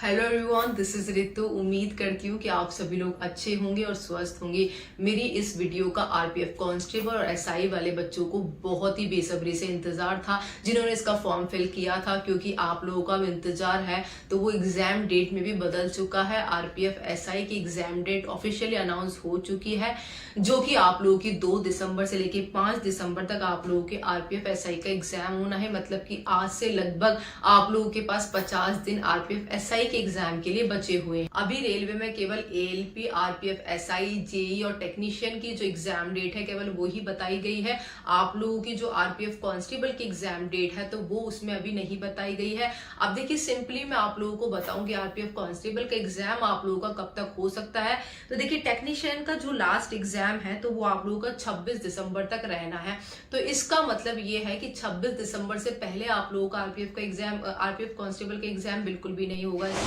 Hello everyone, this is Ritu. उम्मीद करती हूँ कि आप सभी लोग अच्छे होंगे और स्वस्थ होंगे। मेरी इस वीडियो का आरपीएफ कांस्टेबल और एसआई वाले बच्चों को बहुत ही बेसब्री से इंतजार था, जिन्होंने इसका फॉर्म फिल किया था। क्योंकि आप लोगों का इंतजार है तो वो एग्जाम डेट में भी बदल चुका है। आरपीएफ एसआई की एग्जाम डेट ऑफिशियली अनाउंस हो चुकी है, जो कि आप लोगों की 2 दिसंबर से लेकर 5 दिसंबर तक आप लोगों के आरपीएफ एसआई का एग्जाम होना है। मतलब कि आज से लगभग आप लोगों के पास 50 दिन आरपीएफ एसआई के एग्जाम के लिए बचे हुए हैं। अभी रेलवे में केवल एएलपी, आरपीएफ एसआई, जेई और टेक्नीशियन की जो एग्जाम डेट है केवल वो ही बताई गई है। आप लोगों की जो आरपीएफ कांस्टेबल की एग्जाम डेट है तो वो उसमें अभी नहीं बताई गई है। अब देखिए, सिंपली मैं आप लोगों को बताऊं कि आरपीएफ कांस्टेबल का एग्जाम आप लोगों का कब तक हो सकता है। तो देखिए, टेक्नीशियन का जो लास्ट एग्जाम है तो वो आप लोगों का 26 दिसंबर तक रहना है। तो इसका मतलब ये है कि 26 दिसंबर से पहले आप लोगों का आरपीएफ का एग्जाम, आरपीएफ कांस्टेबल का एग्जाम बिल्कुल भी नहीं होगा इसमें।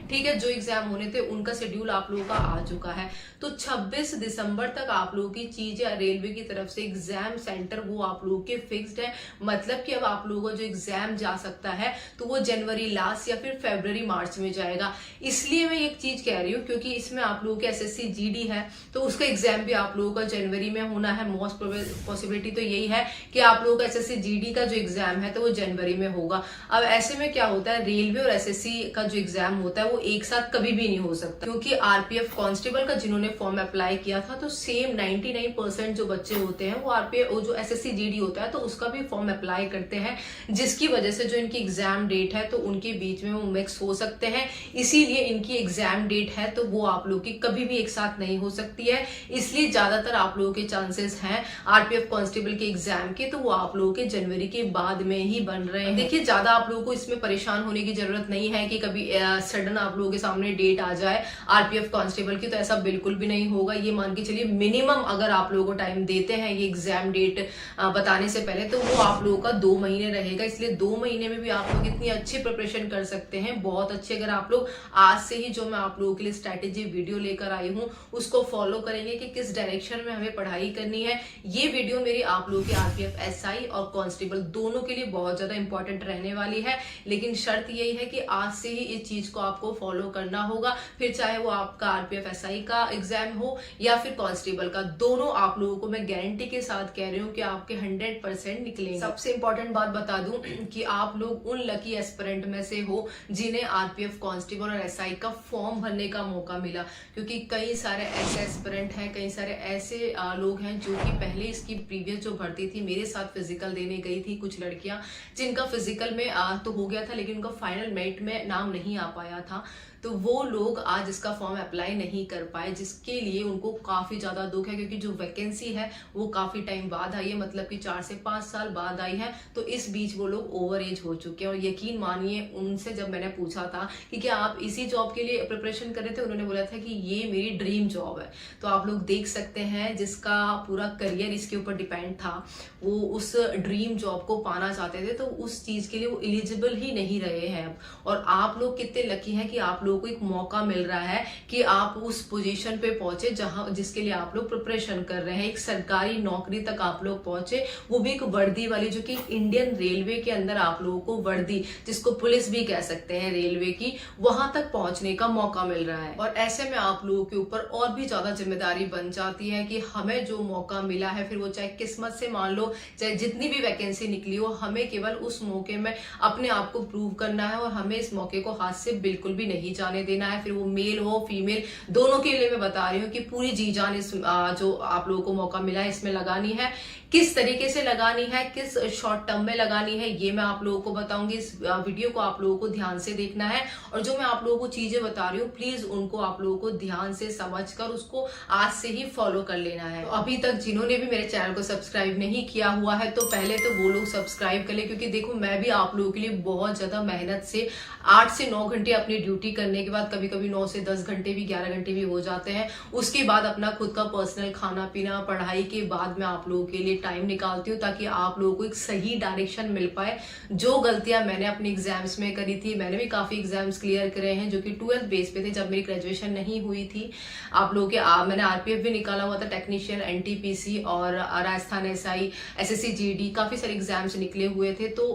ठीक है, जो एग्जाम होने थे उनका शेड्यूल आप लोगों का आ चुका है। तो 26 दिसंबर तक आप लोगों की चीजें रेलवे की तरफ से एग्जाम सेंटर वो आप लोगों के फिक्स्ड है। मतलब कि अब आप लोगों का जो एग्जाम जा सकता है तो वो जनवरी लास्ट या फिर फरवरी मार्च में जाएगा। इसलिए मैं एक चीज कह रही हूँ क्योंकि इसमें आप लोगों के एसएससी जीडी है तो उसका एग्जाम भी आप लोगों का जनवरी में होना है। मोस्ट पॉसिबिलिटी तो यही है कि आप लोगों का एसएससी जीडी का जो एग्जाम है तो वो जनवरी में होगा। अब ऐसे में क्या होता है, रेलवे और एसएससी का जो एग्जाम होता है वो एक साथ कभी भी नहीं हो सकता। क्योंकि आरपीएफ कांस्टेबल का जिन्होंने फॉर्म अप्लाई किया था तो सेम 99% जो बच्चे होते हैं वो आरपीएफ जो एसएससी जीडी होता है तो उसका भी फॉर्म अप्लाई करते हैं, जिसकी वजह से जो इनकी एग्जाम डेट है तो उनके बीच में वो मिक्स हो सकते हैं। इसीलिए इनकी एग्जाम डेट है तो वो आप लोग की कभी भी एक साथ नहीं हो सकती है। इसलिए ज्यादातर आप लोगों के चांसेस हैं आरपीएफ कांस्टेबल के एग्जाम के तो वो आप लोगों के जनवरी के बाद में ही बन रहे हैं। देखिए, ज्यादा आप लोगों को इसमें परेशान होने की जरूरत नहीं है कि कभी सडन आप लोगों के सामने डेट आ जाए आरपीएफ कांस्टेबल की, तो ऐसा बिल्कुल भी नहीं होगा। ये मान के चलिए, मिनिमम अगर आप लोगों को टाइम देते हैं ये एग्जाम डेट बताने से पहले तो वो आप लोगों का 2 महीने रहेगा। इसलिए 2 महीने में भी आप लोग इतनी अच्छी प्रिपरेशन कर सकते हैं, बहुत अच्छी। अगर आप लोग आज से ही जो मैं आप लोगों के लिए स्ट्रैटेजी वीडियो लेकर आई हूँ उसको फॉलो करेंगे कि किस डायरेक्शन में हमें पढ़ाई करनी है। ये वीडियो मेरी आप लोगों के आरपीएफ एसआई और कांस्टेबल दोनों के लिए बहुत ज्यादा इंपॉर्टेंट रहने वाली है। लेकिन शर्त यही है कि आज से ही इस चीज को आपको फॉलो करना होगा, फिर चाहे वो आपका आरपीएफ एसआई का एग्जाम हो या फिर कांस्टेबल का। दोनों आप लोगों को मैं गारंटी के साथ कह रही हूँ कि आपके 100% निकलेंगे। सबसे इंपॉर्टेंट बात बता दूं कि आप लोग उन लकी एस्पिरेंट में से हो जिन्हें आरपीएफ कांस्टेबल और एसआई का फॉर्म भरने का मौका मिला। क्योंकि कई सारे ऐसे एस्पिरेंट हैं, कई सारे ऐसे लोग हैं जो कि पहले इसकी प्रीवियस जो भर्ती थी मेरे साथ फिजिकल देने गई थी, कुछ लड़कियां जिनका फिजिकल में तो हो गया था लेकिन उनका फाइनल मेरिट में नाम नहीं आ पाया था। तो वो लोग आज इसका फॉर्म अप्लाई नहीं कर पाए, जिसके लिए उनको काफी ज्यादा दुख है। क्योंकि जो वैकेंसी है वो काफी टाइम बाद आई है, मतलब कि 4 से 5 साल बाद आई है। तो इस बीच वो लोग ओवर एज हो चुके हैं। और यकीन मानिए, उनसे जब मैंने पूछा था कि क्या आप इसी जॉब के लिए प्रिपरेशन कर रहे थे, उन्होंने बोला था कि ये मेरी ड्रीम जॉब है। तो आप लोग देख सकते हैं, जिसका पूरा करियर इसके ऊपर डिपेंड था वो उस ड्रीम जॉब को पाना चाहते थे तो उस चीज के लिए वो एलिजिबल ही नहीं रहे हैं अब। और आप लोग कितने लकी हैं कि आप लोगों को एक मौका मिल रहा है कि आप उस पोजीशन पे पहुंचे जिसके लिए आप लोग प्रिपरेशन कर रहे हैं। एक सरकारी नौकरी तक आप लोग पहुंचे, वो भी एक वर्दी वाली, जो कि इंडियन रेलवे के अंदर आप लोगों को वर्दी, जिसको पुलिस भी कह सकते हैं रेलवे की, वहां तक पहुंचने का मौका मिल रहा है। और ऐसे में आप लोगों के ऊपर और भी ज्यादा जिम्मेदारी बन जाती है कि हमें जो मौका मिला है, फिर वो चाहे किस्मत से मान लो, चाहे जितनी भी वैकेंसी निकली हो, हमें केवल उस मौके में अपने आप को प्रूव करना है और हमें इस मौके को हाथ से बिल्कुल भी नहीं जाने देना है। फिर वो मेल हो फीमेल, दोनों के लिए मैं बता रही हूँ कि पूरी जी जान इस जो आप लोगों को मौका मिला है इसमें लगानी है। किस तरीके से लगानी है, किस शॉर्ट टर्म में लगानी है, ये मैं आप लोगों को बताऊंगी। इस वीडियो को आप लोगों को ध्यान से देखना है और जो मैं आप लोगों को चीजें बता रही हूँ प्लीज उनको आप लोगों को ध्यान से समझकर उसको आज से ही फॉलो कर लेना है। तो अभी तक जिन्होंने भी मेरे चैनल को सब्सक्राइब नहीं किया हुआ है तो पहले तो वो लोग सब्सक्राइब कर ले। क्योंकि देखो, मैं भी आप लोगों के लिए बहुत ज्यादा मेहनत से 8 से 9 घंटे अपनी ड्यूटी करने के बाद, कभी कभी 9 से 10 घंटे भी, 11 घंटे भी हो जाते हैं, उसके बाद अपना खुद का पर्सनल खाना पीना, पढ़ाई के बाद मैं आप लोगों के लिए टाइम निकालती हूँ ताकि आप लोगों को एक सही डायरेक्शन मिल पाए। जो गलतियां मैंने अपने एग्जाम्स में करी थी, मैंने भी काफी एग्जाम्स क्लियर करे हैं जो कि 12th बेस पे थे जब मेरी ग्रेजुएशन नहीं हुई थी। आप लोगों के मैंने आरपीएफ भी निकाला हुआ था, टेक्नीशियन, एनटीपीसी और राजस्थान एसआई, एसएससी जीडी, काफी सारे एग्जाम्स निकले हुए थे। तो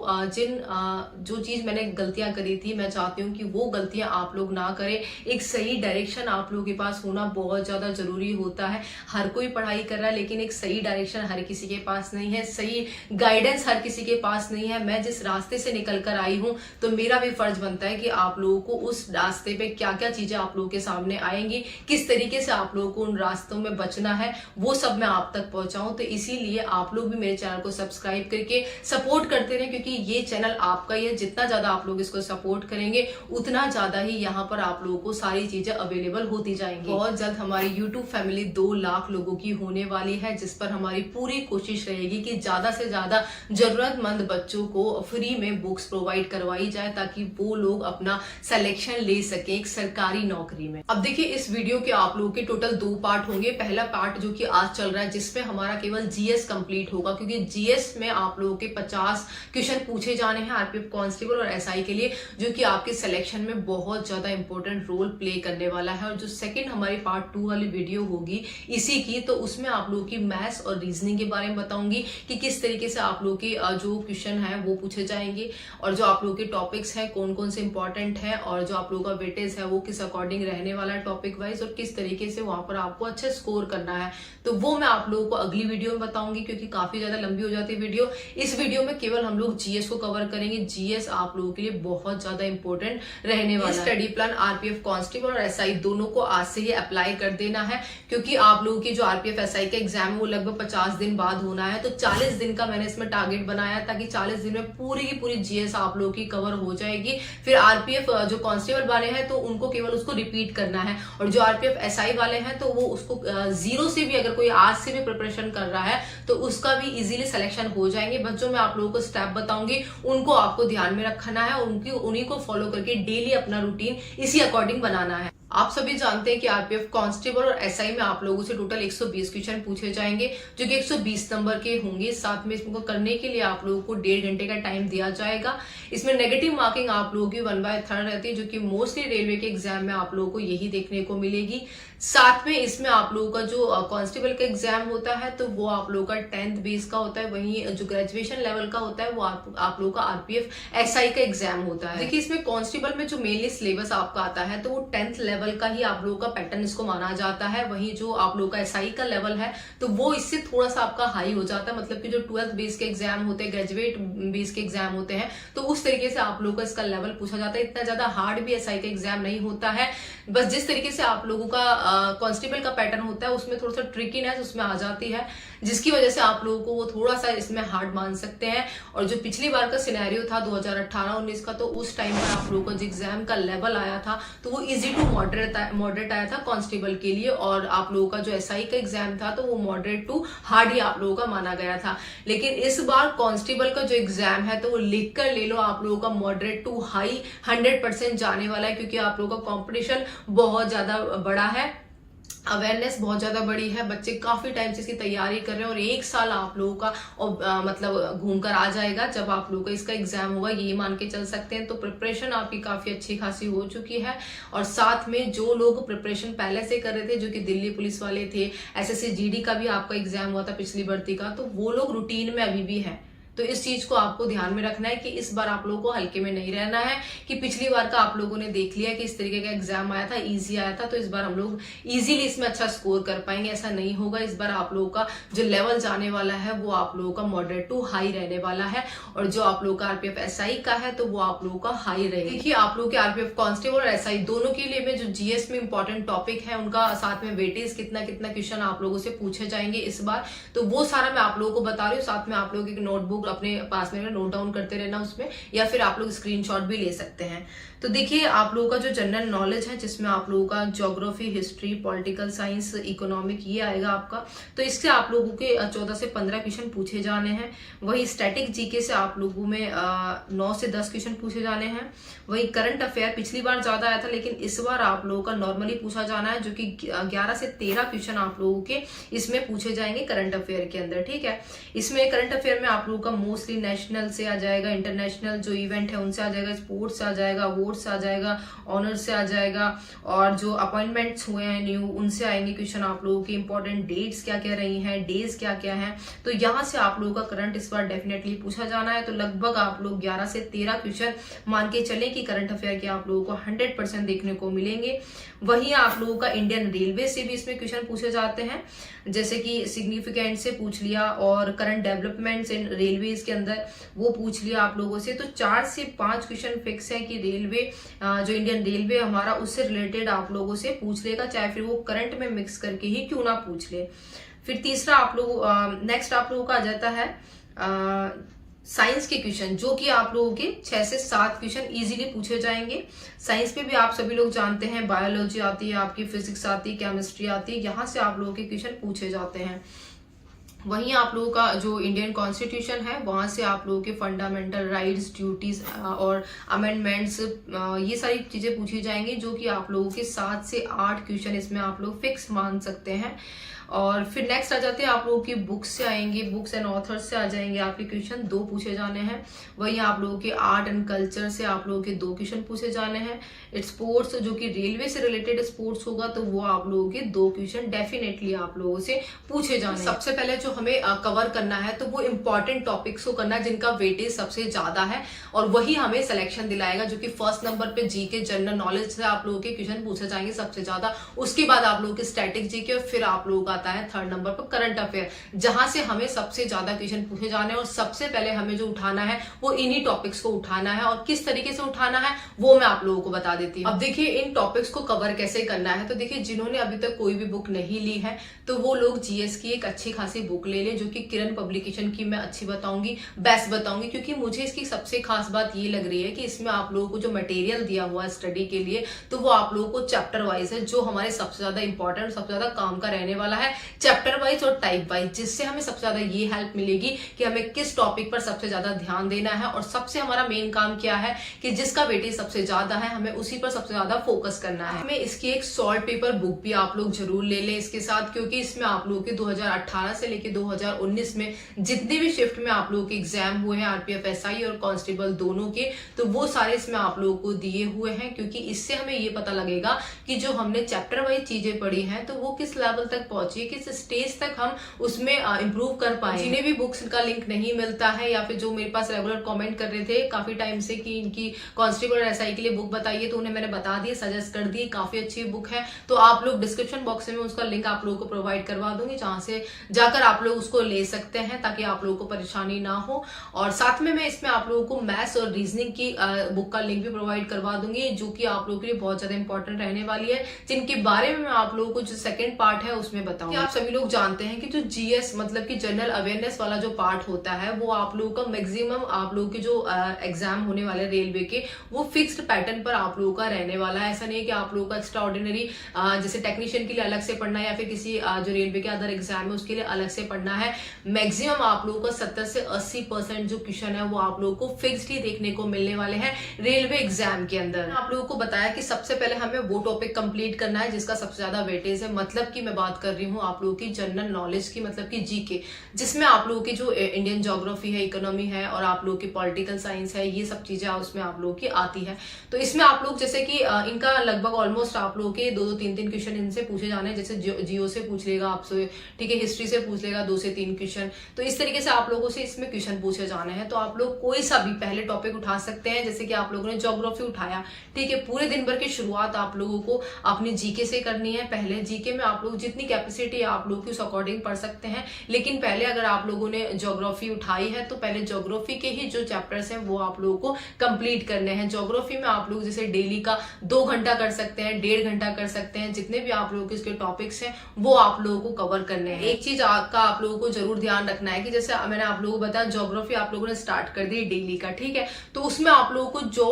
जो चीज मैंने गलतियां करी थी, मैं चाहती हूँ कि वो गलतियां आप लोग ना करें। एक सही डायरेक्शन आप लोगों के पास होना बहुत ज्यादा जरूरी होता है। हर कोई पढ़ाई कर रहा है लेकिन एक सही डायरेक्शन हर किसी के पास नहीं है, सही गाइडेंस हर किसी के पास नहीं है। मैं जिस रास्ते से निकल कर आई हूं तो मेरा भी फर्ज बनता है कि आप लोगों को उस रास्ते पे क्या क्या चीजें आप लोगों के सामने आएंगी, किस तरीके से आप लोगों को उन रास्तों में बचना है, वो सब मैं आप तक पहुंचाऊं। तो इसीलिए आप लोग भी मेरे चैनल को सब्सक्राइब करके सपोर्ट करते रहे, क्योंकि ये चैनल आपका ही है। जितना ज्यादा आप लोग इसको सपोर्ट करेंगे उतना ज्यादा ही यहाँ पर आप लोगों को सारी चीजें अवेलेबल होती जाएंगी। बहुत जल्द हमारी यूट्यूब फैमिली 2 लाख लोगों की होने वाली है, जिस पर हमारी पूरी कोशिश रहेगी कि ज्यादा से ज्यादा जरूरतमंद बच्चों को फ्री में बुक्स प्रोवाइड करवाई जाए ताकि वो लोग अपना सिलेक्शन ले सके एक सरकारी नौकरी में। अब देखिए, इस वीडियो के आप लोगों के टोटल 2 पार्ट होंगे। पहला पार्ट जो कि आज चल रहा है जिसमें हमारा केवल जीएस कंप्लीट होगा, क्योंकि जीएस में आप लोगों के 50 क्वेश्चन पूछे जाने हैं आरपीएफ कांस्टेबल और एसआई के लिए, जो कि आपके सिलेक्शन में बहुत ज्यादा इंपॉर्टेंट रोल प्ले करने वाला है। और जो सेकंड हमारी पार्ट 2 वाली वीडियो होगी इसी की, तो उसमें आप लोगों की मैथ्स और रीजनिंग के बारे में बताऊंगी कि किस तरीके से आप लोगों के जो क्वेश्चन है वो पूछे जाएंगे, और जो आप लोगों के टॉपिक्स हैं कौन कौन से इंपॉर्टेंट है, और जो आप लोगों का वेटेज है वो किस अकॉर्डिंग रहने वाला है टॉपिक वाइज, और किस तरीके से वहां पर आपको अच्छा स्कोर करना है। तो वो मैं आप लोगों को अगली वीडियो में बताऊंगी, क्योंकि काफी ज्यादा लंबी हो जाती है वीडियो। इस वीडियो में केवल हम लोग जीएस को कवर करेंगे। जीएस आप लोगों के लिए बहुत ज्यादा इंपॉर्टेंट रहने वाला है। स्टडी प्लान आरपीएफ कांस्टेबल और एसआई दोनों को आज से ही अप्लाई कर देना है, क्योंकि आप लोगों की जो आरपीएफ एसआई का एग्जाम है वो लगभग 50 दिन बाद होना है। तो 40 दिन का मैंने इसमें टारगेट बनाया ताकि 40 दिन में पूरी की पूरी जीएस आप लोगों की कवर हो जाएगी। फिर आरपीएफ जो कांस्टेबल वाले हैं तो उनको केवल उसको रिपीट करना है, और जो आरपीएफ एसआई वाले हैं तो वो उसको जीरो से भी अगर कोई आज से भी प्रिपरेशन कर रहा है तो उसका भी इजीली सिलेक्शन हो जाएंगे। बस जो मैं आप लोगों को स्टेप बताऊंगी उनको आपको ध्यान में रखना है, और उन्हीं को फॉलो करके डेली अपना रूटीन इसी अकॉर्डिंग बनाना है। आप सभी जानते हैं कि आरपीएफ कांस्टेबल और एसआई में आप लोगों से टोटल 120 क्वेश्चन पूछे जाएंगे, जो कि 120 नंबर के होंगे। साथ में इसको करने के लिए आप लोगों को 1.5 घंटे का टाइम दिया जाएगा। इसमें नेगेटिव मार्किंग आप लोगों की 1/3 रहती है, जो कि मोस्टली रेलवे के एग्जाम में आप लोगों को यही देखने को मिलेगी। साथ में इसमें आप लोगों का जो कांस्टेबल का एग्जाम होता है तो वो आप लोगों का 10th बेस का होता है, वहीं जो ग्रेजुएशन लेवल का होता है वो आप लोगों का आरपीएफ एसआई का एग्जाम होता है। देखिए, इसमें कांस्टेबल में जो मेनली सिलेबस आपका आता है तो वो 10th लेवल का ही आप लोगों का पैटर्न इसको माना जाता है। वहीं जो आप लोगों का एसआई का लेवल है तो वो इससे थोड़ा सा आपका हाई हो जाता है, मतलब कि जो 12th बेस के एग्जाम होते हैं, ग्रेजुएट बेस के एग्जाम होते हैं, तो उस तरीके से आप लोगों का इसका लेवल पूछा जाता है। इतना ज्यादा हार्ड भी एसआई का एग्जाम नहीं होता है। बस जिस तरीके से आप लोगों का कांस्टेबल का पैटर्न होता है उसमें थोड़ा सा ट्रिकीनेस उसमें आ जाती है, जिसकी वजह से आप लोगों को वो थोड़ा सा इसमें हार्ड मान सकते हैं। और जो पिछली बार का सिनेरियो था 2018-19 का, तो उस टाइम पर आप लोगों का जो एग्जाम का लेवल आया था तो वो इजी टू मॉडरेट आया था कांस्टेबल के लिए, और आप लोगों का जो एसआई का एग्जाम था तो वो मॉडरेट टू हार्ड ही आप लोगों का माना गया था। लेकिन इस बार कांस्टेबल का जो एग्जाम है तो वो लिख कर ले लो, आप लोगों का मॉडरेट टू हाई 100% जाने वाला है, क्योंकि आप लोगों का कॉम्पिटिशन बहुत ज्यादा बड़ा है, अवेयरनेस बहुत ज्यादा बड़ी है। बच्चे काफी टाइम से इसकी तैयारी कर रहे हैं, और 1 साल आप लोगों का मतलब घूम कर आ जाएगा जब आप लोगों का इसका एग्जाम होगा, यही मान के चल सकते हैं। तो प्रिपरेशन आपकी काफी अच्छी खासी हो चुकी है। और साथ में जो लोग प्रिपरेशन पहले से कर रहे थे, जो कि दिल्ली पुलिस वाले थे, एसएससी जीडी का भी आपका एग्जाम हुआ था पिछली भर्ती का, तो वो लोग रूटीन में अभी भी है। तो इस चीज को आपको ध्यान में रखना है कि इस बार आप लोगों को हल्के में नहीं रहना है, कि पिछली बार का आप लोगों ने देख लिया कि इस तरीके का एग्जाम आया था, इजी आया था, तो इस बार हम लोग इजीली इसमें अच्छा स्कोर कर पाएंगे। ऐसा नहीं होगा। इस बार आप लोगों का जो लेवल जाने वाला है वो आप लोगों का मॉडरेट टू हाई रहने वाला है, और जो आप लोगों का आरपीएफ एसआई का है तो वो आप लोगों का हाई रहेगा। देखिए, आप लोगों के आरपीएफ कांस्टेबल और एसआई दोनों के लिए में जो जीएस में इंपॉर्टेंट टॉपिक है उनका साथ में वेटेज कितना कितना क्वेश्चन आप लोगों से पूछे जाएंगे इस बार, तो वो सारा मैं आप लोगों को बता रही हूँ। साथ में आप लोगों की नोटबुक अपने पास में नोट डाउन करते रहना उसमें, या फिर आप लोग स्क्रीनशॉट भी ले सकते हैं। तो देखिए आप लोगों का जो जनरल नॉलेज है, जिसमें आप लोगों का geography, history, political science, economic, ये आएगा आपका। तो इससे आप लोगों के 14 से 15 क्वेश्चन पूछे जाने हैं। वही स्टैटिक जीके से आप लोगों में 9 से 10 क्वेश्चन पूछे जाने हैं। वही करंट अफेयर पिछली बार ज्यादा आया था, लेकिन इस बार आप लोगों का नॉर्मली पूछा जाना है, जो कि 11 से 13 क्वेश्चन आप लोगों के इसमें पूछे जाएंगे करंट अफेयर के अंदर। ठीक है, इसमें करंट अफेयर में आप लोगों का मोस्टली नेशनल से आ जाएगा, इंटरनेशनल जो इवेंट है उनसे आ जाएगा, स्पोर्ट्स से आ जाएगा, अवार्ड से आ जाएगा, ऑनर से आ जाएगा, और जो अपॉइंटमेंट्स हुए हैं न्यू उनसे आएंगे क्वेश्चन। आप लोगों की इंपॉर्टेंट डेट्स क्या क्या रही हैं, डेज क्या क्या है, तो यहाँ से आप लोगों का करंट इस बार डेफिनेटली पूछा जाना है। तो लगभग आप लोग 11 से 13 क्वेश्चन मान के चले कि करंट अफेयर के आप लोगों को 100% देखने को मिलेंगे। वहीं आप लोगों का इंडियन रेलवे से भी इसमें क्वेश्चन पूछे जाते हैं, जैसे कि सिग्निफिकेंट से पूछ लिया, और करंट डेवलपमेंट्स इन रेलवेज के अंदर वो पूछ लिया आप लोगों से। तो 4 से 5 क्वेश्चन फिक्स है कि रेलवे जो इंडियन रेलवे हमारा उससे रिलेटेड आप लोगों से पूछ लेगा, चाहे फिर वो करंट में मिक्स करके ही क्यों ना पूछ ले। फिर तीसरा आप लोग नेक्स्ट आप लोगों का आ जाता है साइंस के क्वेश्चन, जो कि आप लोगों के 6 से 7 क्वेश्चन इजीली पूछे जाएंगे। साइंस पे भी आप सभी लोग जानते हैं, बायोलॉजी आती है आपकी, फिजिक्स आती है, केमिस्ट्री आती है, यहाँ से आप लोगों के क्वेश्चन पूछे जाते हैं। वहीं आप लोगों का जो इंडियन कॉन्स्टिट्यूशन है, वहां से आप लोगों के फंडामेंटल राइट्स, ड्यूटीज और अमेंडमेंट्स, ये सारी चीजें पूछी जाएंगी, जो कि आप लोगों के 7 से 8 क्वेश्चन इसमें आप लोग फिक्स मान सकते हैं। और फिर नेक्स्ट आ जाते हैं आप लोगों की बुक्स से आएंगे, बुक्स एंड ऑथर्स से आ जाएंगे आपके क्वेश्चन, 2 पूछे जाने हैं। वहीं आप लोगों के आर्ट एंड कल्चर से आप लोगों के 2 क्वेश्चन पूछे जाने हैं। स्पोर्ट्स, जो कि रेलवे से रिलेटेड स्पोर्ट्स होगा, तो वो आप लोगों के 2 क्वेश्चन डेफिनेटली आप लोगों से पूछे जाने हैं। सबसे पहले जो हमें कवर करना है, तो वो इंपॉर्टेंट टॉपिक्स को करना है जिनका वेटेज सबसे ज्यादा है, और वही हमें सिलेक्शन दिलाएगा। जो कि फर्स्ट नंबर पे जीके जनरल नॉलेज से आप लोगों के क्वेश्चन पूछे जाएंगे सबसे ज्यादा, उसके बाद आप लोगों के स्टैटिक जीके, और फिर आप लोगों का आता है 3rd नंबर पर करंट अफेयर, जहां से हमें सबसे ज्यादा क्वेश्चन पूछे जाने हैं। और सबसे पहले हमें जो उठाना है वो इन्हीं टॉपिक्स को उठाना है, और किस तरीके से उठाना है वो मैं आप लोगों को बता देती हूँ। अब देखिए इन टॉपिक्स को कवर कैसे करना है। तो देखिए जिन्होंने अभी तक कोई भी बुक नहीं ली है, तो वो लोग जीएस की एक अच्छी खासी बुक ले लें, जो कि किरण पब्लिकेशन की मैं अच्छी बताऊंगी, बेस्ट बताऊंगी, क्योंकि मुझे इसकी सबसे खास बात ये लग रही है कि इसमें आप लोगों को जो मटेरियल दिया हुआ है स्टडी के लिए, तो वो आप लोगों को चैप्टर वाइज है, जो हमारे सबसे ज्यादा इंपॉर्टेंट, सबसे ज्यादा काम का रहने वाला है, चैप्टर वाइज और टाइप वाइज, जिससे हमें सबसे ज्यादा ये हेल्प मिलेगी कि हमें किस टॉपिक पर सबसे ज्यादा ध्यान देना है। और सबसे हमारा मेन काम क्या है कि जिसका वेटेज सबसे ज्यादा है, हमें उसी पर सबसे ज्यादा फोकस करना है। हमें इसकी एक शॉर्ट पेपर बुक भी आप लोग जरूर ले लें इसके साथ, क्योंकि इसमें आप लोगों के 2018 से लेके 2019 में जितने भी शिफ्ट में आप लोगों के एग्जाम हुए हैं, आरपीएफ एसआई और कांस्टेबल दोनों के, तो वो सारे इसमें आप लोगों को दिए हुए हैं। क्योंकि इससे हमें ये पता लगेगा कि जो हमने चैप्टर वाइज चीजें पढ़ी हैं, तो वो किस लेवल तक पहुंची है, किस स्टेज तक हम उसमें इंप्रूव कर पाए। जिन्हें भी बुक्स का लिंक नहीं मिलता है, या फिर जो मेरे पास रेगुलर कमेंट कर रहे थे काफी टाइम से कि इनकी कांस्टेबल और एसआई के लिए बुक बताइए, तो उन्हें मैंने बता दिया, सजेस्ट कर दी, काफी अच्छी बुक है। तो आप लोग डिस्क्रिप्शन बॉक्स में उसका लिंक आप लोगों को प्रोवाइड करवा दूंगी, जहां से जाकर आप लोग उसको ले सकते हैं, ताकि आप लोगों को परेशानी ना हो। और साथ में मैं इसमें आप लोगों को मैथ्स और रीजनिंग की बुक का लिंक भी प्रोवाइड करवा दूंगी, जो कि आप लोगों के लिए बहुत ज्यादा इंपॉर्टेंट रहने वाली है, जिनके बारे में मैं आप लोगों को जो सेकंड पार्ट है उसमें बताऊंगी। आप सभी लोग जानते हैं कि जो जीएस मतलब कि जनरल अवेयरनेस वाला जो पार्ट होता है, वो आप लोगों का मैक्सिमम आप लोगों के जो एग्जाम होने वाले रेलवे के, वो फिक्स्ड पैटर्न पर आप लोगों का रहने वाला है। ऐसा नहीं है कि आप लोगों का एक्स्ट्रा ऑर्डिनरी जैसे टेक्नीशियन के लिए अलग से पढ़ना है, या फिर किसी जो रेलवे के अदर एग्जाम है उसके लिए अलग से पढ़ना है। मैक्सिमम आप लोगों का 70 से 80% जो क्वेश्चन है वो आप लोगों को फिक्स्ड ही देखने को मिलने वाले हैं रेलवे एग्जाम के अंदर। आप लोगों को बताया कि सबसे पहले हमें वो टॉपिक कंप्लीट करना है जिसका सबसे ज्यादा वेटेज है। मतलब कि मैं बात कर रही हूँ आप लोगों की जनरल नॉलेज की, मतलब कि जीके, जिसमें आप लोगों की जो इंडियन ज्योग्राफी है, इकोनॉमी है, और आप लोगों की पॉलिटिकल साइंस है, ये सब चीजें उसमें आप लोगों की आती है। तो इसमें आप लोग जैसे कि इनका लगभग ऑलमोस्ट आप लोगों के 2-2, 3-3 क्वेश्चन इनसे पूछे जाने हैं। जैसे जियो से पूछ लेगा आपसे, ठीक है, हिस्ट्री से पूछ लेगा 2 से 3 क्वेश्चन। तो इस तरीके से आप लोगों से इसमें क्वेश्चन पूछे जाने हैं। तो आप लोग कोई सा भी पहले टॉपिक उठा सकते हैं, जैसे कि आप लोगों ने ज्योग्राफी उठाया, ठीक है, पूरे दिन भर की शुरुआत आप लोगों को अपनी जीके से करनी है। पहले जीके में आप लोग जितनी कैपेसिटी कैपेसिटी आप लोग की उस अकॉर्डिंग पढ़ सकते हैं। लेकिन पहले अगर आप लोगों ने ज्योग्राफी उठाई है तो पहले ज्योग्राफी के ही जो चैप्टर्स हैं वो आप लोगों को कंप्लीट करने हैं। ज्योग्राफी में आप लोग जैसे डेली का 2 घंटा कर सकते हैं, 1.5 घंटा कर सकते हैं, जितने भी आप लोगों के इसके टॉपिक्स हैं वो आप लोगों को कवर करने हैं। एक चीज का आप लोगों को जरूर ध्यान रखना है कि जैसे मैंने आप लोगों को बताया ज्योग्राफी आप लोगों ने स्टार्ट कर दी डेली का, ठीक है, तो उसमें आप लोगों को जो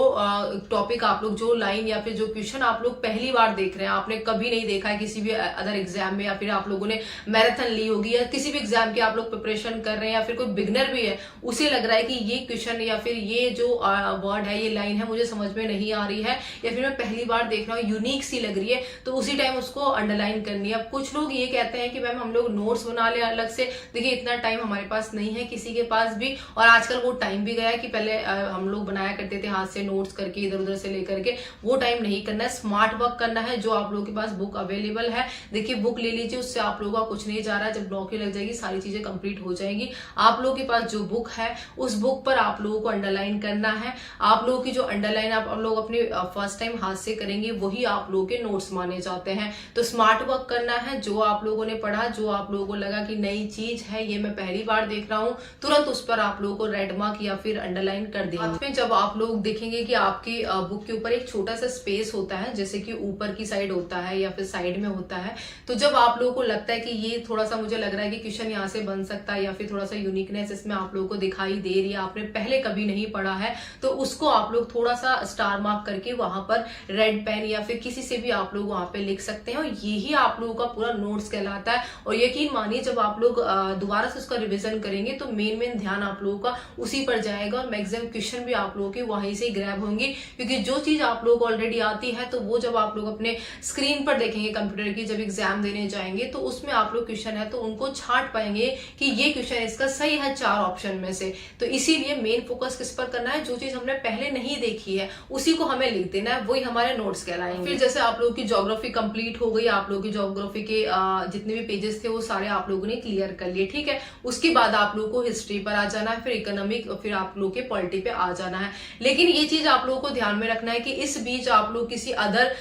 टॉपिक आप लोग जो लाइन या फिर जो क्वेश्चन आप लोग पहली बार देख रहे हैं, आपने कभी नहीं देखा है किसी भी अदर एग्जाम में, या फिर आप लोगों ने मैराथन ली होगी या किसी भी एग्जाम की आप लोग प्रिपरेशन कर रहे हैं, या फिर कोई बिगनर भी है उसे लग रहा है कि ये क्वेश्चन या फिर ये जो वर्ड है, ये लाइन है, मुझे समझ में नहीं आ रही है या फिर मैं पहली बार देख रहा हूँ, यूनिक सी लग रही है, तो उसी टाइम उसको अंडरलाइन करनी है। अब कुछ लोग ये कहते हैं कि मैम हम लोग नोट्स बना ले अलग से, देखिए इतना टाइम हमारे पास नहीं है किसी के पास भी, और आजकल वो टाइम भी गया है कि पहले हम लोग बनाया करते थे हाथ से नोट्स करके इधर उधर से लेकर के, वो टाइम नहीं करना है, स्मार्ट वर्क करना है। जो आप लोगों के पास बुक अवेलेबल है, देखिए बुक ले लीजिए, उससे आप लोगों का कुछ नहीं जा रहा है, जब नौकरी लग जाएगी सारी चीजें कंप्लीट हो जाएंगी। आप लोगों के पास जो बुक है उस बुक पर आप लोगों को अंडरलाइन करना है। आप लोगों की जो अंडरलाइन आप लोग अपने फर्स्ट टाइम हाथ से करेंगे वही आप लोगों के नोट्स माने जाते हैं। तो स्मार्ट वर्क करना है, जो आप लोगों ने पढ़ा, जो आप लोगों को लगा कि नई चीज है, ये मैं पहली बार देख रहा हूँ, तुरंत उस पर आप लोगों को रेड मार्क या फिर अंडरलाइन कर देंगे। जब आप लोग देखेंगे कि आपकी बुक के ऊपर एक छोटा सा स्पेस होता है, जैसे कि ऊपर की साइड होता है या फिर साइड में होता है, तो जब आप लोगों को लगता है कि ये थोड़ा सा मुझे लग रहा है कि क्वेश्चन यहाँ से बन सकता है या फिर थोड़ा सा यूनिकनेस इसमें आप लोगों को दिखाई दे रही है, आपने पहले कभी नहीं पढ़ा है, तो उसको आप लोग थोड़ा सा स्टार मार्क करके वहां पर रेड पेन या फिर किसी से भी आप लोग वहां पे लिख सकते हैं, और यही आप लोगों का पूरा नोट्स कहलाता है। और यकीन मानिए जब आप लोग दोबारा से उसका रिविजन करेंगे तो मेन ध्यान आप लोगों का उसी पर जाएगा, और मैक्सिमम क्वेश्चन भी आप लोगों के वहीं से ग्रैब होंगे, क्योंकि जो चीज आप लोगों को ऑलरेडी आती है तो वो जब आप लोग अपने स्क्रीन पर देखेंगे कंप्यूटर की, जब एग्जाम देने जाएंगे तो उसमें आप लोग क्वेश्चन है तो उनको छांट पाएंगे कि ये क्वेश्चन इसका सही है 4 ऑप्शन में से। तो इसीलिए मेन फोकस किस पर करना है, जो चीज हमने पहले नहीं देखी है उसी को हमें लिख देना है, वही हमारे नोट्स कहलाएंगे। फिर जैसे आप लोगों की ज्योग्राफी कंप्लीट हो गई, आप लोगों की ज्योग्राफी के जितने भी पेजेस थे वो सारे आप लोगों ने क्लियर कर लिए, ठीक है। उसके बाद आप लोगों को हिस्ट्री पर आ जाना है, फिर इकोनॉमिक, फिर आप लोगों के पॉलिटी पे आ जाना है। लेकिन ये चीज आप लोगों को ध्यान में रखना है कि इस बीच आप लोग किसी अदर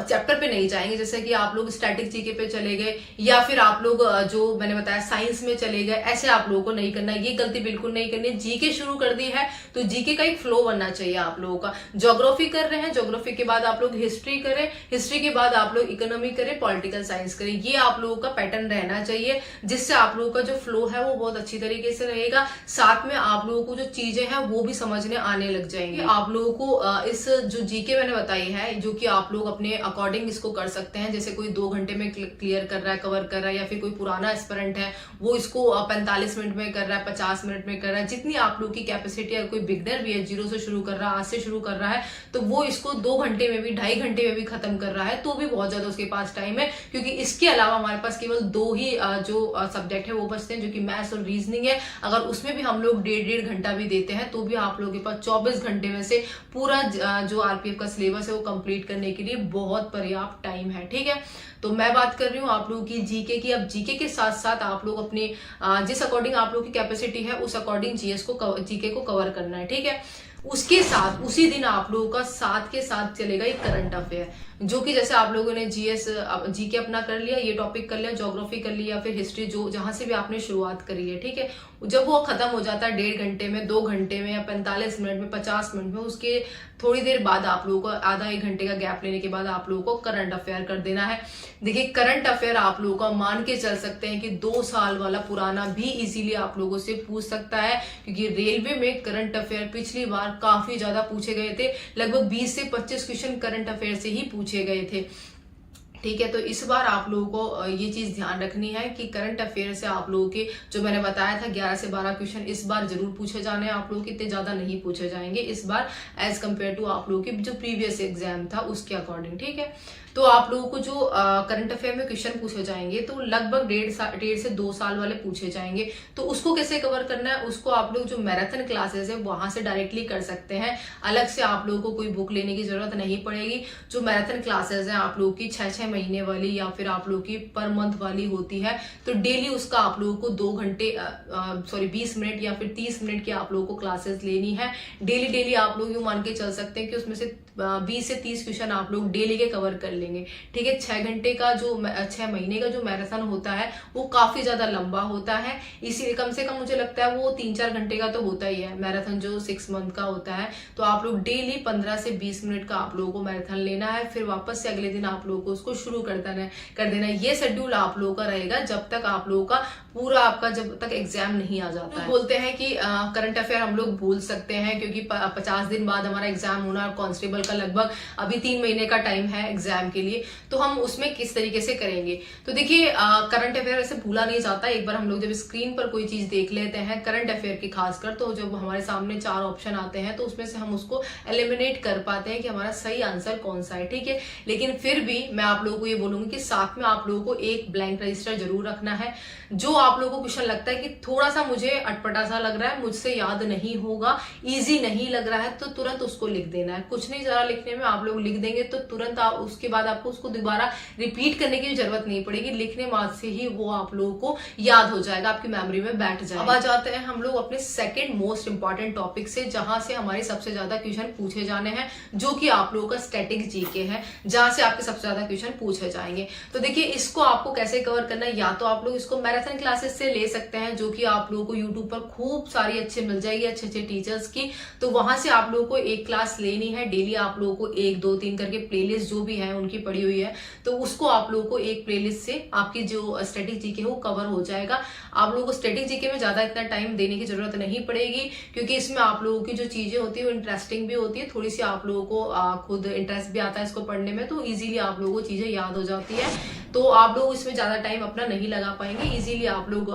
चैप्टर पे नहीं जाएंगे, जैसे कि आप लोग स्टैटिक जीके पे चले गए या फिर आप लोग जो मैंने बताया साइंस में चले गए, ऐसे आप लोगों को नहीं करना, ये गलती बिल्कुल नहीं करनी। जीके शुरू कर दी है तो जीके का एक फ्लो बनना चाहिए आप लोगों का। ज्योग्राफी कर रहे हैं, ज्योग्राफी के बाद आप लोग हिस्ट्री करें, हिस्ट्री के बाद आप लोग इकोनॉमी करें, पॉलिटिकल साइंस करें, ये आप लोगों का पैटर्न रहना चाहिए, जिससे आप लोगों का जो फ्लो है वो बहुत अच्छी तरीके से रहेगा। साथ में आप लोगों को जो चीजें हैं वो भी समझने आने लग जाएंगे। आप लोगों को इस जो जीके मैंने बताई है, जो कि आप लोग अपने अकॉर्डिंग इसको कर सकते हैं, जैसे कोई 2 घंटे में क्लियर कर रहा है, कवर कर रहा है, या फिर कोई पुराना एस्पिरेंट है वो इसको 45 मिनट में कर रहा है, 50 मिनट में कर रहा है, जितनी आप लोग की कैपेसिटी है। कोई बिगनर भी है, 0 से शुरू कर रहा है, आज से शुरू कर रहा है, तो वो इसको 2 घंटे में भी, 2.5 घंटे में भी खत्म कर रहा है, तो भी बहुत ज्यादा उसके पास टाइम है। क्योंकि इसके अलावा हमारे पास केवल 2 ही जो सब्जेक्ट है वो बचते हैं, जो कि मैथ्स और रीजनिंग है। अगर उसमें भी हम लोग 1.5 घंटा भी देते हैं तो भी आप लोगों के पास 24 घंटे में से पूरा जो आरपीएफ का सिलेबस है वो कंप्लीट करने के लिए बहुत पर्याप्त टाइम है, ठीक है। तो मैं बात कर रही हूँ आप लोगों की जीके की। अब जीके के साथ साथ आप लोग अपने जिस अकॉर्डिंग आप लोगों की कैपेसिटी है उस अकॉर्डिंग जीके को कवर करना है, ठीक है। उसके साथ उसी दिन आप लोगों का साथ के साथ चलेगा एक करंट अफेयर, जो कि जैसे आप लोगों ने जीके अपना कर लिया, ये टॉपिक कर लिया, ज्योग्राफी कर लिया, फिर हिस्ट्री, जो जहां से भी आपने शुरुआत करी है, ठीक है। जब वो खत्म हो जाता है 1.5 घंटे में, 2 घंटे में, या 45 मिनट में, 50 मिनट में, उसके थोड़ी देर बाद आप लोगों को आधा 1 घंटे का गैप लेने के बाद आप लोगों को करंट अफेयर कर देना है। देखिए करंट अफेयर आप लोगों का मान के चल सकते हैं कि 2 साल वाला पुराना भी इजीली आप लोगों से पूछ सकता है, क्योंकि रेलवे में करंट अफेयर पिछली बार काफी ज्यादा पूछे गए थे, लगभग 20 से 25 क्वेश्चन करंट अफेयर से ही पूछे गए थे, ठीक है। तो इस बार आप लोगों को ये चीज ध्यान रखनी है कि करंट अफेयर से आप लोगों के जो मैंने बताया था 11 से 12 क्वेश्चन इस बार जरूर पूछे जाने हैं। आप लोगों के इतने ज्यादा नहीं पूछे जाएंगे इस बार एज कम्पेयर टू आप लोगों के जो प्रीवियस एग्जाम था उसके अकॉर्डिंग, ठीक है। तो आप लोगों को जो करंट अफेयर में क्वेश्चन पूछे जाएंगे तो लगभग 1.5 से 2 साल वाले पूछे जाएंगे। तो उसको कैसे कवर करना है, उसको आप लोग जो मैराथन क्लासेस है वहां से डायरेक्टली कर सकते हैं। अलग से आप लोगों को कोई बुक लेने की जरूरत नहीं पड़ेगी। जो मैराथन क्लासेस हैं आप लोगों की 6-6 महीने वाली या फिर आप लोगों की पर मंथ वाली होती है, तो डेली उसका आप लोगों को 2 घंटे 20 मिनट या फिर 30 मिनट की आप लोगों को क्लासेस लेनी है। डेली आप लोग यूं मान के चल सकते हैं कि उसमें से 20 से 30 क्वेश्चन आप लोग डेली के कवर कर लेंगे। ठीक है, 6 घंटे का जो 6 महीने का जो मैराथन होता है वो काफी ज्यादा लंबा होता है, इसीलिए कम से कम मुझे लगता है वो 3-4 घंटे का तो होता ही है मैराथन जो 6 मंथ का होता है। तो आप लोग डेली 15 से 20 मिनट का आप लोगों को मैराथन लेना है, फिर वापस से अगले दिन आप लोगों को उसको शुरू कर देना है। ये शेड्यूल आप लोगों का रहेगा जब तक आप लोगों का पूरा आपका जब तक एग्जाम नहीं आ जाता है। बोलते हैं कि करंट अफेयर हम लोग भूल सकते हैं क्योंकि 50 दिन बाद हमारा एग्जाम होना और कांस्टेबल का लगभग अभी 3 महीने का टाइम है एग्जाम के लिए, तो हम उसमें किस तरीके से करेंगे। तो देखिए करंट अफेयर ऐसे भूला नहीं जाता। एक बार हम लोग जब स्क्रीन पर कोई चीज देख लेते हैं करंट अफेयर की खासकर, तो जब हमारे सामने 4 ऑप्शन आते हैं तो उसमें से हम उसको एलिमिनेट कर पाते हैं कि हमारा सही आंसर कौन सा है। ठीक है, लेकिन फिर भी मैं आप लोगों को ये बोलूंगी कि साथ में आप लोगों को एक ब्लैंक रजिस्टर जरूर रखना है। जो आप लोगों को क्वेश्चन लगता है कि थोड़ा सा मुझे अटपटा सा लग रहा है, मुझसे याद नहीं होगा, इजी नहीं लग रहा है, तो तुरंत उसको लिख देना है। कुछ नहीं जरा लिखने में, आप लोग लिख देंगे तो तुरंत आप उसके बाद आपको उसको दोबारा रिपीट करने की जरूरत नहीं पड़ेगी। लिखने मात्र से ही वो आप लोगों को याद हो जाएगा, आपकी मेमोरी में बैठ जाएगा। अब आ जाते हैं हम लोग अपने सेकंड मोस्ट इंपॉर्टेंट टॉपिक से, जहां से हमारे सबसे ज्यादा क्वेश्चन पूछे जाने हैं, जो कि आप लोगों का स्टैटिक जीके है, जहां से आपके सबसे ज्यादा क्वेश्चन पूछे जाएंगे। तो देखिए इसको आपको कैसे कवर करना है, या तो आप लोग इसको मैराथन क्लासेस से ले सकते हैं, जो कि आप लोगों को यूट्यूब पर खूब सारी अच्छे मिल जाएगी, अच्छे अच्छे टीचर्स की। तो वहां से आप लोगों को एक क्लास लेनी है, डेली आप लोगों को 1, 2, 3 करके प्लेलिस्ट जो भी है उनकी पड़ी हुई है, तो उसको आप लोगों को एक प्लेलिस्ट से आपकी जो स्टैटिक जीके वो कवर हो जाएगा। आप लोगों को स्टैटिक जीके में ज्यादा इतना टाइम देने की जरूरत नहीं पड़ेगी, क्योंकि इसमें आप लोगों की जो चीजें होती है वो इंटरेस्टिंग भी होती है, थोड़ी सी आप लोगों को खुद इंटरेस्ट भी आता है इसको पढ़ने में, तो इजीली आप लोगों को चीजें याद हो जाती है। तो आप लोग इसमें ज्यादा टाइम अपना नहीं लगा पाएंगे। इजीली आप लोग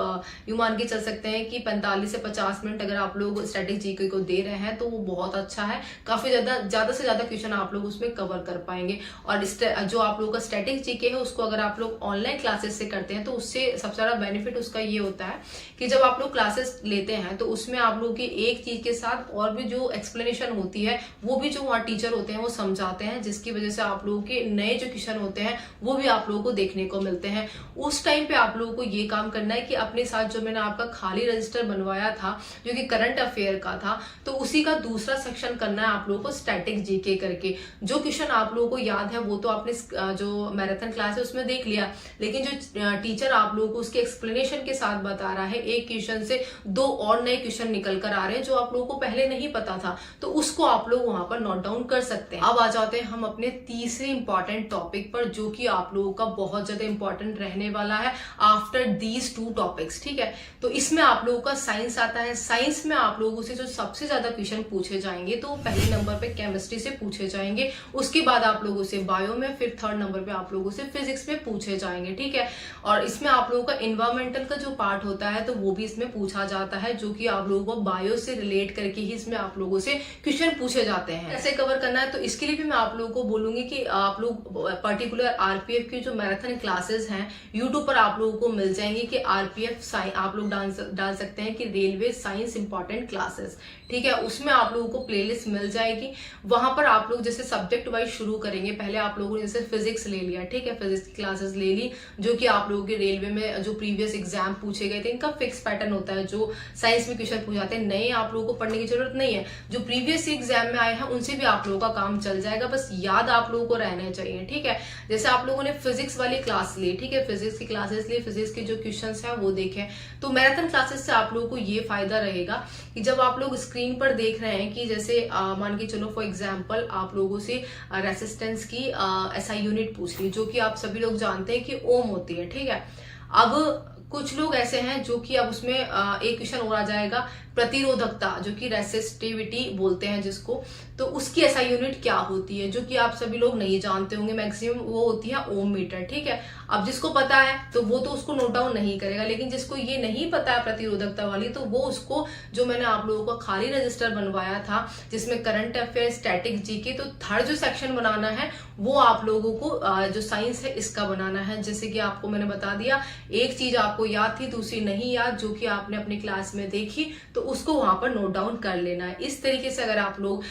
यूं मान के चल सकते हैं कि 45 से 50 मिनट अगर आप लोग स्टैटिक जीके को दे रहे हैं तो वो बहुत अच्छा है। काफी ज्यादा से ज्यादा क्वेश्चन आप लोग उसमें कवर कर पाएंगे। और जो आप लोगों का स्टैटिक जीके है उसको अगर आप लोग ऑनलाइन क्लासेस से करते हैं तो उससे सबसे ज्यादा बेनिफिट उसका ये होता है कि जब आप लोग क्लासेस लेते हैं तो उसमें आप लोग की एक चीज के साथ और भी जो एक्सप्लेनेशन होती है वो भी जो वहाँ टीचर होते हैं वो समझाते हैं, जिसकी वजह से आप लोगों के नए जो क्वेश्चन होते हैं वो भी आप लोगों को देखने को मिलते हैं। उस टाइम पे आप लोगों को ये काम करना है कि अपने साथ जो मैंने आपका खाली रजिस्टर बनवाया था जो कि करंट अफेयर का था, तो उसी का दूसरा सेक्शन करना है आप लोगों को स्टैटिक जीके करके। जो क्वेश्चन आप लोगों को याद है वो तो आपने जो मैराथन क्लास है उसमें देख लिया, लेकिन जो टीचर आप लोगों को उसके एक्सप्लेनेशन के साथ बता रहा है, एक क्वेश्चन से 2 और नए क्वेश्चन निकल कर आ रहे हैं जो आप लोगों को पहले नहीं पता था, तो उसको आप लोग वहां पर नोट डाउन कर सकते हैं। अब आ जाते हैं हम अपने तीसरे इंपॉर्टेंट टॉपिक पर, जो कि आप लोगों का बहुत ज्यादा इंपॉर्टेंट रहने वाला है आफ्टर दीज 2 टॉपिक्स। ठीक है, तो इसमें आप लोगों का साइंस आता है। साइंस में आप लोगों से जो सबसे ज्यादा क्वेश्चन पूछे जाएंगे तो पहले नंबर पे केमिस्ट्री से पूछे जाएंगे, उसके बाद आप लोगों से बायो में, फिर 3rd नंबर पे आप लोगों से फिजिक्स में पूछे जाएंगे। ठीक है, और इसमें आप लोगों का इन्वायरमेंटल का जो पार्ट होता है तो वो भी इसमें पूछा जाता है, जो कि आप लोगों को बायो से रिलेट करके ही इसमें आप लोगों से क्वेश्चन पूछे जाते हैं। कैसे कवर करना है, तो इसके लिए भी मैं आप लोगों को बोलूंगी कि आप लोग पर्टिकुलर आरपीएफ की जो मैराथन क्लासेस हैं यूट्यूब पर आप लोगों को मिल जाएंगे कि आरपीएफ आप लोग डाल सकते हैं कि रेलवे साइंस इंपॉर्टेंट क्लासेस। ठीक है, उसमें आप लोगों को प्लेलिस्ट मिल जाएगी। वहां पर आप लोग जैसे सब्जेक्ट वाइज शुरू करेंगे, पहले आप लोगों ने जैसे फिजिक्स ले लिया, ठीक है, फिजिक्स की क्लासेस ले ली, जो कि आप लोगों के रेलवे में जो प्रीवियस एग्जाम पूछे गए थे इनका फिक्स पैटर्न होता है। जो साइंस में क्वेश्चन पूछे जाते हैं नए आप लोगों को पढ़ने की जरूरत नहीं है, जो प्रीवियस एग्जाम में आए हैं उनसे भी आप लोगों का काम चल जाएगा, बस याद आप लोगों को रहना चाहिए। ठीक है, जैसे आप लोगों ने फिजिक्स वाली क्लास ली, ठीक है, फिजिक्स की क्लासेस ली, फिजिक्स के जो क्वेश्चन है वो देखें, तो मैराथन क्लासेस से आप लोगों को ये फायदा रहेगा कि जब आप लोग स्क्रीन पर देख रहे हैं कि जैसे मान के चलो फॉर एग्जांपल आप लोगों से रेसिस्टेंस की एसआई यूनिट पूछ ली, जो कि आप सभी लोग जानते हैं कि ओम होती है। ठीक है, अब कुछ लोग ऐसे हैं जो कि अब उसमें एक क्वेश्चन और आ जाएगा प्रतिरोधकता, जो कि रेसिस्टिविटी बोलते हैं जिसको, तो उसकी एसआई यूनिट क्या होती है, जो कि आप सभी लोग नहीं जानते होंगे मैक्सिमम, वो होती है ओम मीटर। ठीक है, अब जिसको पता है तो वो तो उसको नोट डाउन नहीं करेगा, लेकिन जिसको ये नहीं पता है प्रतिरोधकता वाली, तो वो उसको जो मैंने आप लोगों का खाली रजिस्टर बनवाया था जिसमें करंट अफेयर, स्टैटिक जीके, तो 3rd जो सेक्शन बनाना है वो आप लोगों को जो साइंस है इसका बनाना है। जैसे कि आपको मैंने बता दिया, एक चीज आपको आपको याद थी, दूसरी नहीं याद, जो कि आपने अपनी क्लास में देखी, तो उसको वहां पर नोट डाउन कर लेना है। इस तरीके से अगर आप लोग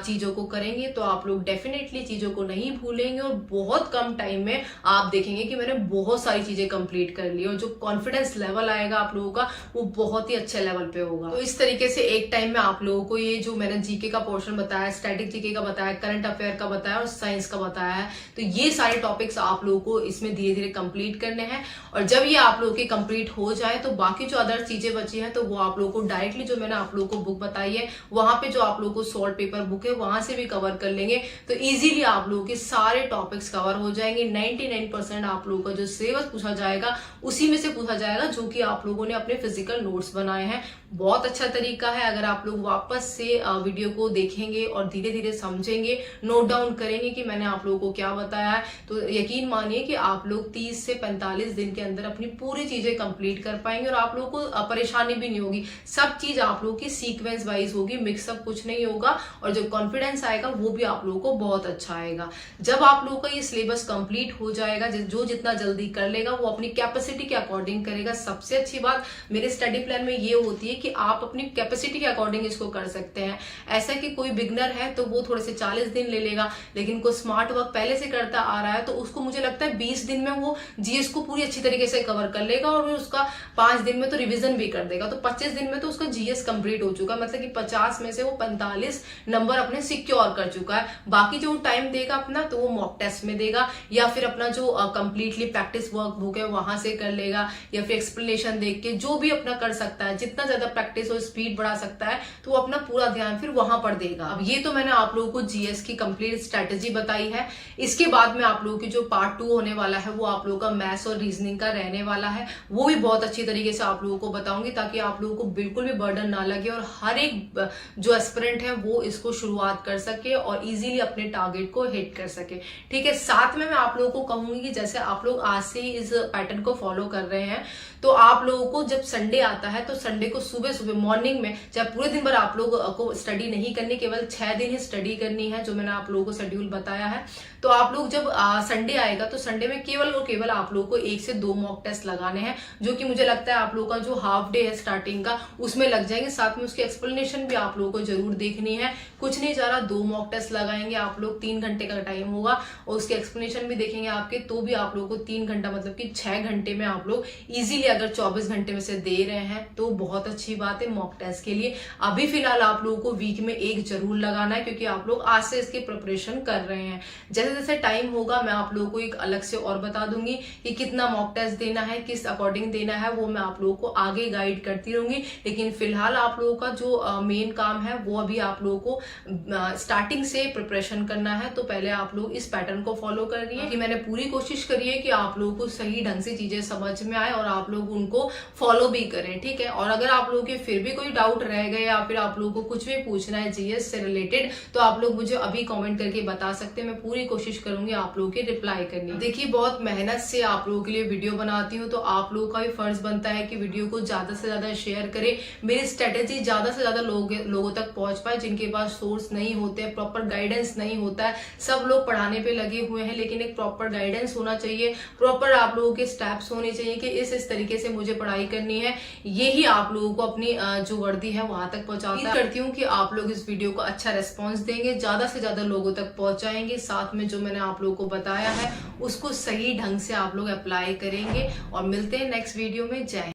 चीजों को करेंगे तो आप लोग डेफिनेटली चीजों को नहीं भूलेंगे और बहुत कम टाइम में आप देखेंगे कि मैंने बहुत सारी चीजें कंप्लीट कर ली और जो कॉन्फिडेंस लेवल आएगा आप लोगों का वो बहुत ही अच्छे लेवल पे होगा। तो इस तरीके से एक टाइम में आप लोगों को ये जो मैंने जीके का पोर्शन बताया, स्टैटिक जीके का बताया, करंट अफेयर का बताया और साइंस का बताया है, तो ये सारे टॉपिक्स आप लोगों को इसमें धीरे धीरे कंप्लीट करने हैं। और जब ये आप लोगों के कंप्लीट हो जाए तो बाकी जो अदर चीजें बची हैं तो वो आप लोगों को डायरेक्टली जो मैंने आप लोगों को बुक बताई है वहां पे जो आप लोगों को सॉल्व पेपर बुक है वहां से भी कवर कर लेंगे, तो इजीली आप लोगों के सारे टॉपिक्स कवर हो जाएंगे। 99% आप लोगों का जो सिलेबस पूछा जाएगा उसी में से पूछा जाएगा जो कि आप लोगों ने अपने फिजिकल नोट्स बनाए हैं। बहुत अच्छा तरीका है, अगर आप लोग वापस से वीडियो को देखेंगे और धीरे धीरे समझेंगे, नोट डाउन करेंगे कि मैंने आप लोगों को क्या बताया है, तो यकीन मानिए कि आप लोग 30 से 45 दिन के अंदर अपनी पूरी चीजें कंप्लीट कर पाएंगे और आप लोगों को परेशानी भी नहीं होगी। सब चीज आप लोगों की सीक्वेंस वाइज होगी, मिक्सअप कुछ नहीं होगा और जो कॉन्फिडेंस आएगा वो भी आप लोगों को बहुत अच्छा आएगा। जब आप लोगों का ये सिलेबस कंप्लीट हो जाएगा, जो जितना जल्दी कर लेगा वो अपनी कैपेसिटी के अकॉर्डिंग करेगा। सबसे अच्छी बात मेरे स्टडी प्लान में ये होती है कि आप अपनी कैपेसिटी के अकॉर्डिंग इसको कर सकते हैं। ऐसा कि कोई बिगनर है तो वो थोड़े से 40 दिन ले लेगा, लेकिन कोई स्मार्ट वर्क पहले से करता आ रहा है तो उसको मुझे लगता है 20 दिन में वो जीएस को पूरी अच्छी तरीके से कवर कर लेगा और फिर उसका 5 दिन में तो रिवीजन भी कर देगा, तो 25 दिन में तो उसका जीएस कंप्लीट हो चुका, मतलब कि 50 में से वो 45 नंबर अपने सिक्योर कर चुका है। बाकी जो टाइम देगा अपना तो वो मॉक टेस्ट में देगा या फिर अपना जो कंप्लीटली प्रैक्टिस वर्क बुक है वहां से कर लेगा या फिर एक्सप्लेनेशन देख के जो भी अपना कर सकता है, जितना ज्यादा प्रैक्टिस और स्पीड बढ़ा सकता है तो वो अपना पूरा ध्यान फिर वहां पर देगा। अब ये तो मैंने आप लोगों को जीएस की कंप्लीट स्ट्रेटेजी बताई है। इसके बाद में आप लोगों की जो पार्ट 2 होने वाला है वो आप लोगों का मैथ्स और रीजनिंग का रहने वाला है, वो भी बहुत अच्छी तरीके से आप लोगों को बताऊंगी ताकि आप लोगों को बिल्कुल भी बर्डन ना लगे और हर एक जो एस्पिरेंट है वो इसको शुरुआत कर सके और इजीली अपने टारगेट को हिट कर सके। ठीक है, साथ में मैं आप लोगों को कहूंगी कि जैसे आप लोग आज से ही इस पैटर्न को फॉलो कर रहे हैं तो आप लोगों को जब संडे आता है तो संडे को सुबह सुबह मॉर्निंग में, चाहे पूरे दिन भर आप लोगों को स्टडी नहीं करनी, केवल 6 दिन ही स्टडी करनी है जो मैंने आप लोगों को शेड्यूल बताया है, तो आप लोग जब संडे आएगा तो संडे में केवल और केवल आप लोगों को 1 से 2 मॉक टेस्ट लगाने हैं, जो कि मुझे लगता है आप लोगों का जो हाफ डे है स्टार्टिंग का उसमें लग जाएंगे। साथ में उसकी एक्सप्लेनेशन भी आप लोगों को जरूर देखनी है, कुछ नहीं जा रहा, 2 मॉक टेस्ट लगाएंगे आप लोग, 3 घंटे का टाइम होगा और उसके एक्सप्लेनेशन भी देखेंगे आपके, तो भी आप लोगों को 3 घंटा मतलब कि 6 घंटे में आप लोग इजीली अगर 24 घंटे में से दे रहे हैं तो बहुत अच्छी बात है मॉक टेस्ट के लिए। अभी फिलहाल आप लोगों को वीक में 1 जरूर लगाना है क्योंकि आप लोग आज से इसकी प्रिपरेशन कर रहे हैं। जैसे जैसे टाइम होगा मैं आप लोगों को एक अलग से और बता दूंगी कि कितना मॉक टेस्ट देना है, किस अकॉर्डिंग देना है, वो मैं आप लोगों को आगे गाइड करती रहूंगी। लेकिन फिलहाल आप लोगों का जो मेन काम है वो अभी आप लोगों को स्टार्टिंग से प्रिपरेशन करना है, तो पहले आप लोग इस पैटर्न को फॉलो कर रही है कि मैंने पूरी कोशिश करी है कि आप लोगों को सही ढंग से चीजें समझ में आए और आप लोग उनको फॉलो भी करें। ठीक है, और अगर आप लोगों के फिर भी कोई डाउट रह गए या फिर आप लोगों को कुछ भी पूछना है जीएस से रिलेटेड तो आप लोग मुझे अभी कमेंट करके बता सकते हैं, मैं पूरी कोशिश करूंगी आप लोगों के रिप्लाई करनी। देखिए बहुत मेहनत से आप लोगों के लिए वीडियो बनाती हूँ तो आप लोगों का भी फर्ज बनता है कि वीडियो को ज्यादा से ज्यादा शेयर करें, मेरी स्ट्रेटेजी ज्यादा से ज्यादा लोगों तक पहुंच पाए जिनके पास सोर्स नहीं होते, प्रॉपर गाइडेंस नहीं होता है। सब लोग पढ़ाने पे लगे हुए हैं लेकिन एक प्रॉपर गाइडेंस होना चाहिए, प्रॉपर आप लोगों के स्टेप्स होने चाहिए कि इस तरीके से मुझे पढ़ाई करनी है, यही आप लोगों को अपनी जो वर्दी है वहां तक पहुंचाता है। करती हूँ कि आप लोग इस वीडियो को अच्छा रेस्पॉन्स देंगे, ज्यादा से ज्यादा लोगों तक पहुंचाएंगे, साथ में जो मैंने आप लोगों को बताया है उसको सही ढंग से आप लोग अप्लाई करेंगे और मिलते हैं नेक्स्ट वीडियो में। जय